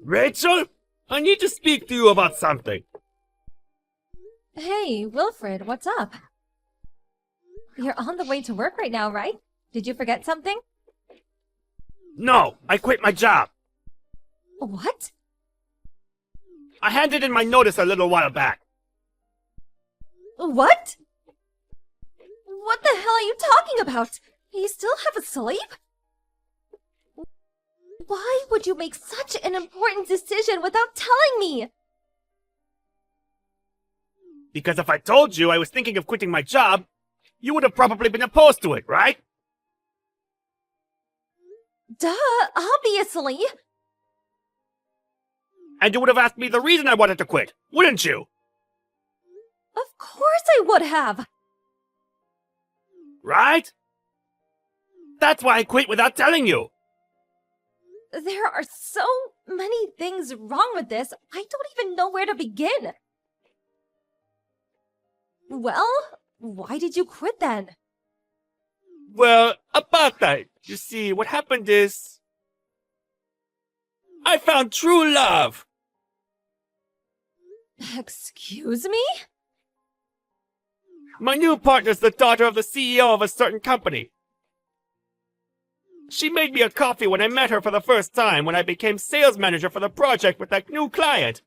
Rachel? I need to speak to you about something. Hey, Wilfred, what's up? You're on the way to work right now, right? Did you forget something? No, I quit my job. What? I handed in my notice a little while back. What? What the hell are you talking about? You still have a sleep? Why would you make such an important decision without telling me? Because if I told you I was thinking of quitting my job, you would have probably been opposed to it, right? Duh, obviously. And you would have asked me the reason I wanted to quit, wouldn't you? Of course I would have. Right? That's why I quit without telling you. There are so many things wrong with this, I don't even know where to begin. Well, why did you quit then? Well, about that, you see, what happened is... I found true love! Excuse me? My new partner's the daughter of the CEO of a certain company. She made me a coffee when I met her for the first time when I became sales manager for the project with that new client.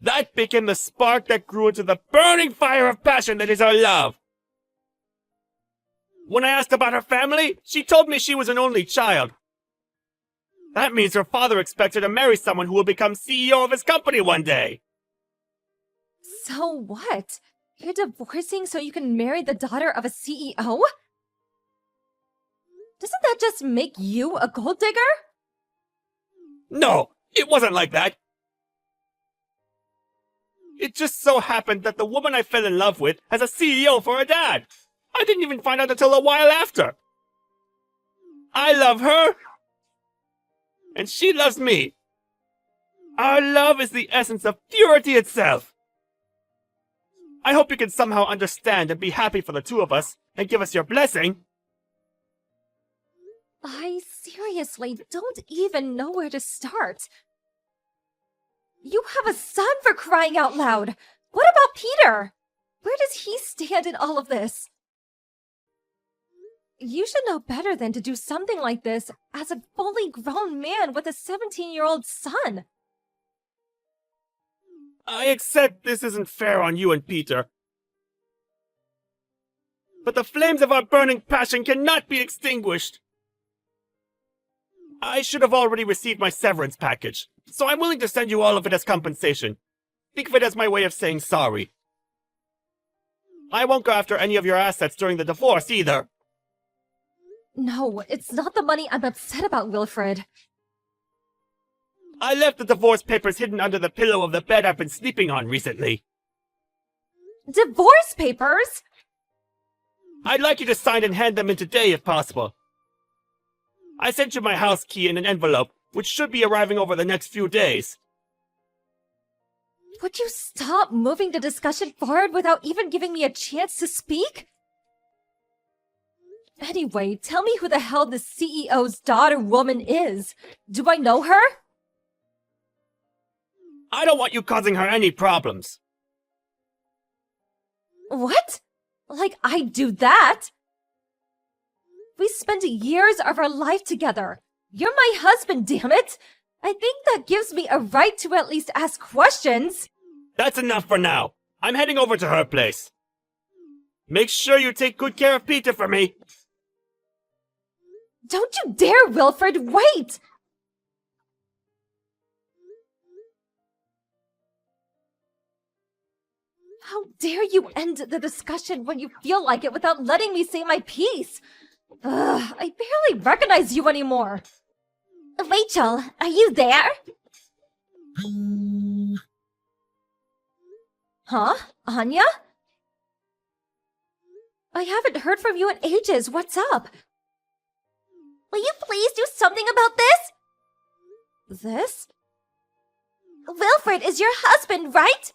That became the spark that grew into the burning fire of passion that is our love. When I asked about her family, she told me she was an only child. That means her father expects her to marry someone who will become CEO of his company one day. So what? You're divorcing so you can marry the daughter of a CEO? Doesn't that just make you a gold digger? No, it wasn't like that. It just so happened that the woman I fell in love with has a CEO for a dad. I didn't even find out until a while after. I love her, and she loves me. Our love is the essence of purity itself. I hope you can somehow understand and be happy for the two of us, and give us your blessing. I seriously don't even know where to start. You have a son, for crying out loud! What about Peter? Where does he stand in all of this? You should know better than to do something like this as a fully grown man with a 17-year-old son. I accept this isn't fair on you and Peter. But the flames of our burning passion cannot be extinguished. I should have already received my severance package, so I'm willing to send you all of it as compensation. Think of it as my way of saying sorry. I won't go after any of your assets during the divorce either. No, it's not the money I'm upset about, Wilfred. I left the divorce papers hidden under the pillow of the bed I've been sleeping on recently. Divorce papers? I'd like you to sign and hand them in today if possible. I sent you my house key in an envelope, which should be arriving over the next few days. Would you stop moving the discussion forward without even giving me a chance to speak? Anyway, tell me who the hell the CEO's daughter woman is. Do I know her? I don't want you causing her any problems. What? Like I'd do that? We spent years of our life together. You're my husband, damn it! I think that gives me a right to at least ask questions. That's enough for now. I'm heading over to her place. Make sure you take good care of Peter for me. Don't you dare, Wilfred! Wait! How dare you end the discussion when you feel like it without letting me say my piece? Ugh, I barely recognize you anymore. Rachel, are you there? Huh? Anya? I haven't heard from you in ages. What's up? Will you please do something about this? This? Wilfred is your husband, right?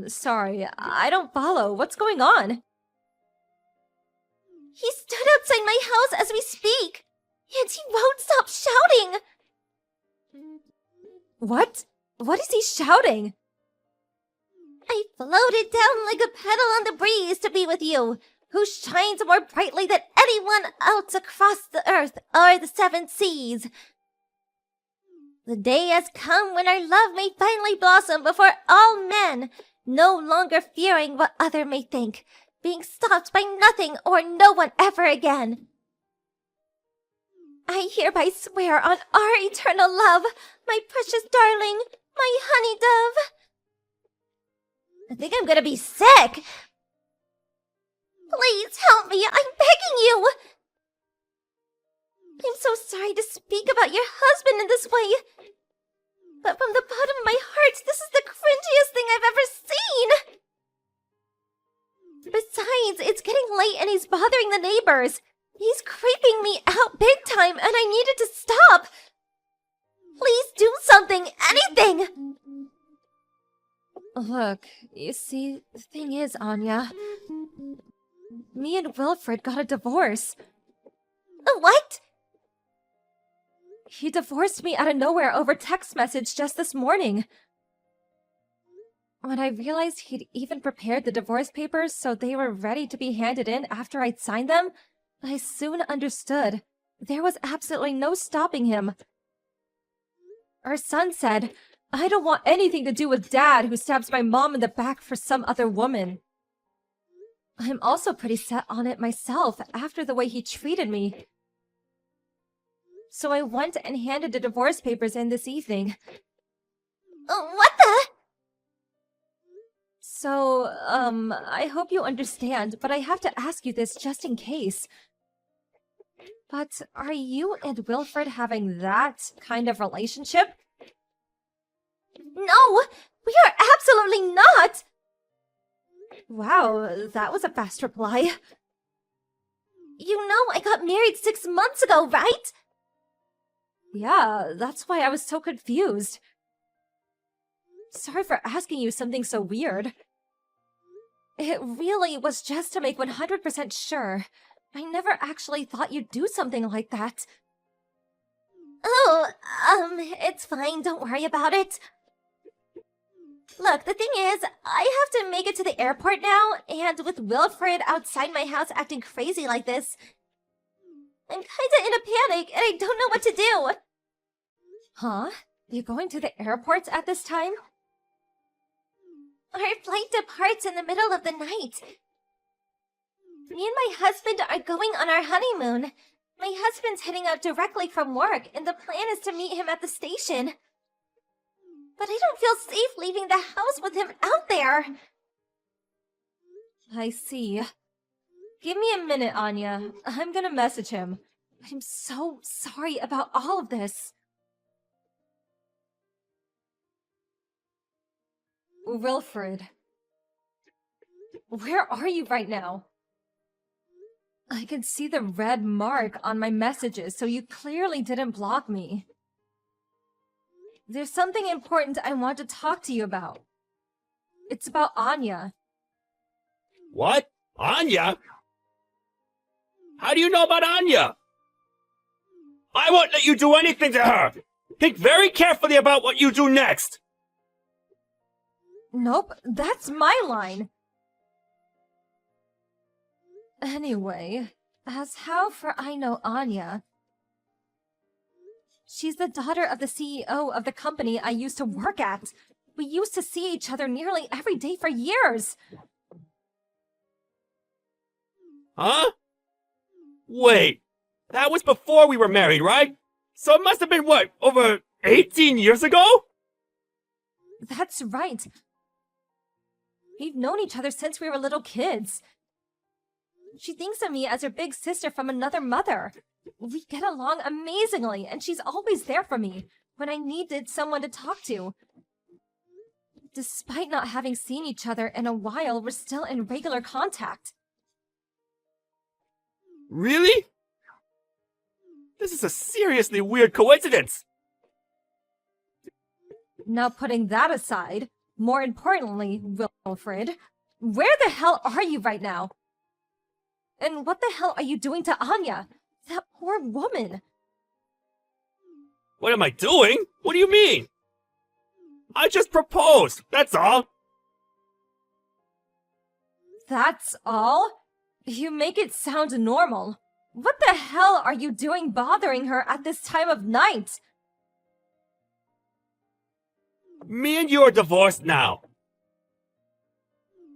Sorry, I don't follow. What's going on? He stood outside my house as we speak, and he won't stop shouting. What? What is he shouting? I floated down like a petal on the breeze to be with you, who shines more brightly than anyone else across the earth or the seven seas. The day has come when our love may finally blossom before all men, no longer fearing what other may think, being stopped by nothing or no one ever again. I hereby swear on our eternal love, my precious darling, my honey dove. I think I'm gonna be sick. Please help me, I'm begging you. I'm so sorry to speak about your husband in this way. But from the bottom of my heart, this is the cringiest thing I've ever seen. Besides, it's getting late and he's bothering the neighbors. He's creeping me out big time and I need it to stop. Please do something, anything. Look, you see, the thing is, Anya, me and Wilfred got a divorce. A what? He divorced me out of nowhere over text message just this morning. When I realized he'd even prepared the divorce papers so they were ready to be handed in after I'd signed them, I soon understood. There was absolutely no stopping him. Our son said, I don't want anything to do with Dad who stabs my mom in the back for some other woman. I'm also pretty set on it myself after the way he treated me. So I went and handed the divorce papers in this evening. What the? So, I hope you understand, but I have to ask you this just in case. But are you and Wilfred having that kind of relationship? No, we are absolutely not! Wow, that was a fast reply. You know I got married 6 months ago, right? Yeah, that's why I was so confused. Sorry for asking you something so weird. It really was just to make 100% sure. I never actually thought you'd do something like that. Oh, it's fine, don't worry about it. Look, the thing is, I have to make it to the airport now, and with Wilfred outside my house acting crazy like this, I'm kinda in a panic, and I don't know what to do. Huh? You're going to the airport at this time? Our flight departs in the middle of the night. Me and my husband are going on our honeymoon. My husband's heading out directly from work, and the plan is to meet him at the station. But I don't feel safe leaving the house with him out there. I see. Give me a minute, Anya. I'm gonna message him. I'm so sorry about all of this. Wilfred. Where are you right now? I can see the red mark on my messages, so you clearly didn't block me. There's something important I want to talk to you about. It's about Anya. What? Anya? How do you know about Anya? I won't let you do anything to her! Think very carefully about what you do next! Nope, that's my line. Anyway, as how for I know Anya, she's the daughter of the CEO of the company I used to work at. We used to see each other nearly every day for years. Huh? Wait, that was before we were married, right? So it must have been, what, over 18 years ago? That's right. We've known each other since we were little kids. She thinks of me as her big sister from another mother. We get along amazingly, and she's always there for me when I needed someone to talk to. Despite not having seen each other in a while, we're still in regular contact. Really? This is a seriously weird coincidence. Now putting that aside, more importantly, Wilfred, where the hell are you right now? And what the hell are you doing to Anya? That poor woman. What am I doing? What do you mean? I just proposed, that's all. That's all? You make it sound normal. What the hell are you doing bothering her at this time of night? Me and you are divorced now.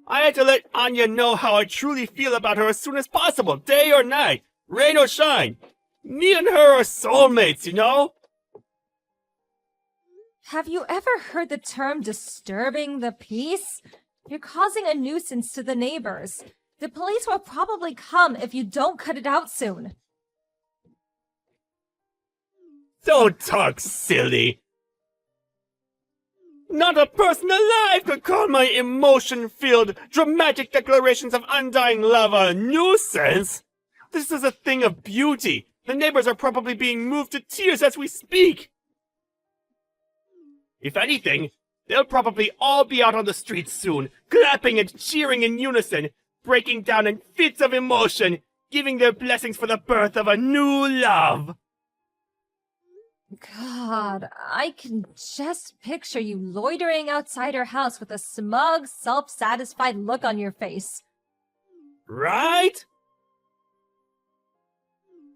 I had to let Anya know how I truly feel about her as soon as possible, day or night, rain or shine. Me and her are soulmates, you know? Have you ever heard the term disturbing the peace? You're causing a nuisance to the neighbors. The police will probably come if you don't cut it out soon. Don't talk silly. Not a person alive could call my emotion-filled, dramatic declarations of undying love a nuisance. This is a thing of beauty. The neighbors are probably being moved to tears as we speak. If anything, they'll probably all be out on the streets soon, clapping and cheering in unison, breaking down in fits of emotion, giving their blessings for the birth of a new love. God, I can just picture you loitering outside her house with a smug, self-satisfied look on your face. Right?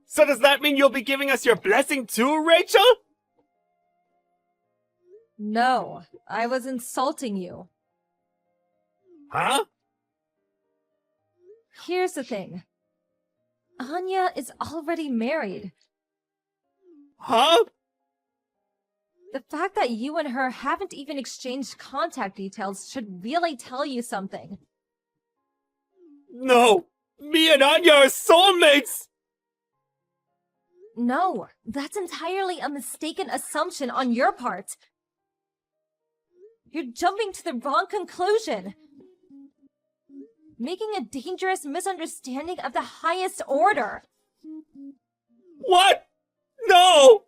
So does that mean you'll be giving us your blessing too, Rachel? No, I was insulting you. Huh? Here's the thing. Anya is already married. Huh? The fact that you and her haven't even exchanged contact details should really tell you something. No! Me and Anya are soulmates! No, that's entirely a mistaken assumption on your part. You're jumping to the wrong conclusion. Making a dangerous misunderstanding of the highest order. What? No!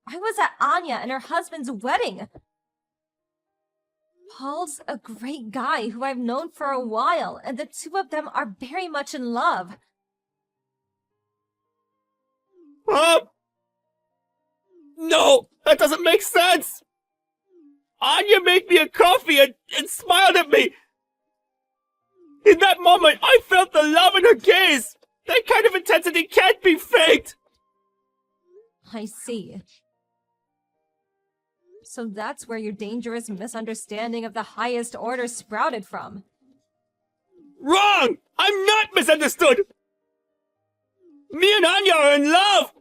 I was at Anya and her husband's wedding. Paul's a great guy who I've known for a while, and the two of them are very much in love. Huh? No, that doesn't make sense! Anya made me a coffee and smiled at me! In that moment, I felt the love in her gaze! That kind of intensity can't be faked! I see. So that's where your dangerous misunderstanding of the highest order sprouted from. Wrong! I'm not misunderstood! Me and Anya are in love!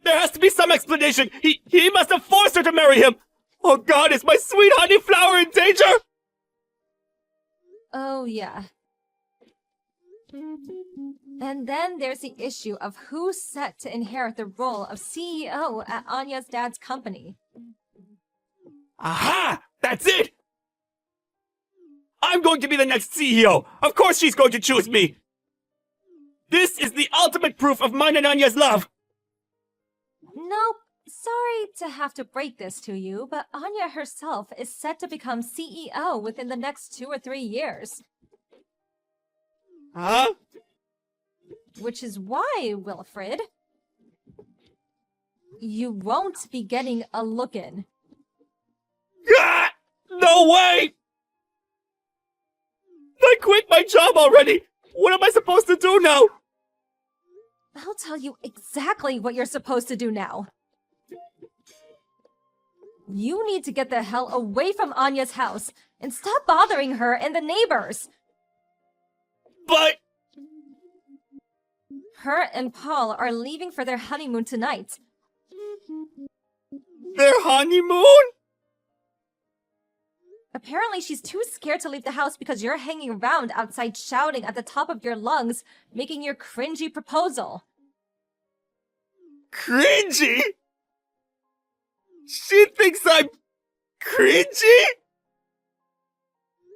There has to be some explanation! He must have forced her to marry him! Oh God, is my sweet honey flower in danger? Oh, yeah. And then there's the issue of who's set to inherit the role of CEO at Anya's dad's company. Aha! That's it! I'm going to be the next CEO! Of course she's going to choose me! This is the ultimate proof of mine and Anya's love! Nope. Sorry to have to break this to you, but Anya herself is set to become CEO within the next 2 or 3 years. Huh? Which is why, Wilfred, you won't be getting a look-in. Ah! No way! I quit my job already! What am I supposed to do now? I'll tell you exactly what you're supposed to do now. You need to get the hell away from Anya's house and stop bothering her and the neighbors. But... Her and Paul are leaving for their honeymoon tonight. their honeymoon? Apparently she's too scared to leave the house because you're hanging around outside shouting at the top of your lungs, making your cringy proposal. Cringy? She thinks I'm cringy?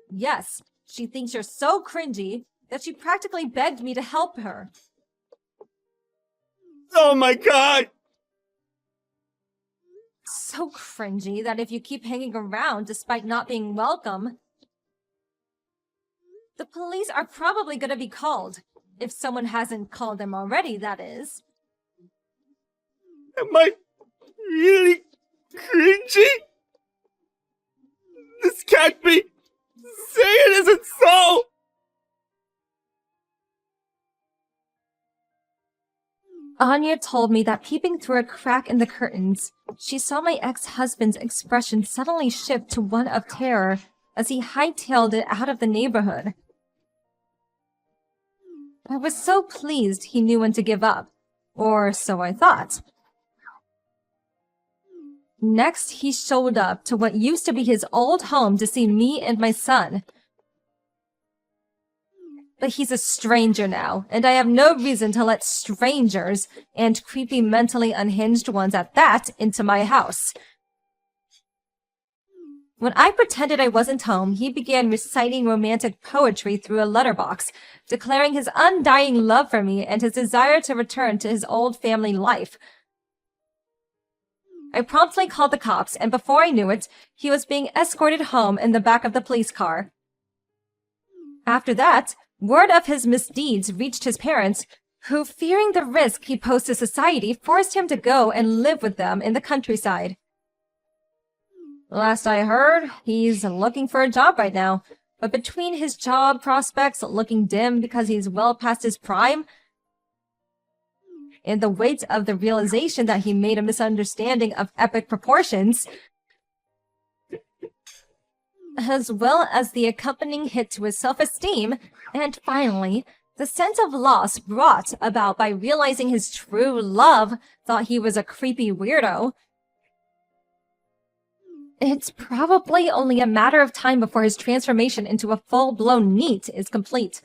Yes, she thinks you're so cringy that she practically begged me to help her. Oh my God! So cringy that if you keep hanging around despite not being welcome, the police are probably gonna be called. If someone hasn't called them already, that is. Am I really cringy? Angie? This can't be. Say it isn't so! Anya told me that peeping through a crack in the curtains, she saw my ex-husband's expression suddenly shift to one of terror as he hightailed it out of the neighborhood. I was so pleased he knew when to give up, or so I thought. Next, he showed up to what used to be his old home to see me and my son. But he's a stranger now, and I have no reason to let strangers, and creepy mentally unhinged ones at that, into my house. When I pretended I wasn't home, he began reciting romantic poetry through a letterbox, declaring his undying love for me and his desire to return to his old family life. I promptly called the cops, and before I knew it, he was being escorted home in the back of the police car. After that, word of his misdeeds reached his parents, who, fearing the risk he posed to society, forced him to go and live with them in the countryside. Last I heard, he's looking for a job right now, but between his job prospects looking dim because he's well past his prime, and the weight of the realization that he made a misunderstanding of epic proportions, as well as the accompanying hit to his self-esteem, and finally, the sense of loss brought about by realizing his true love thought he was a creepy weirdo, it's probably only a matter of time before his transformation into a full-blown NEET is complete.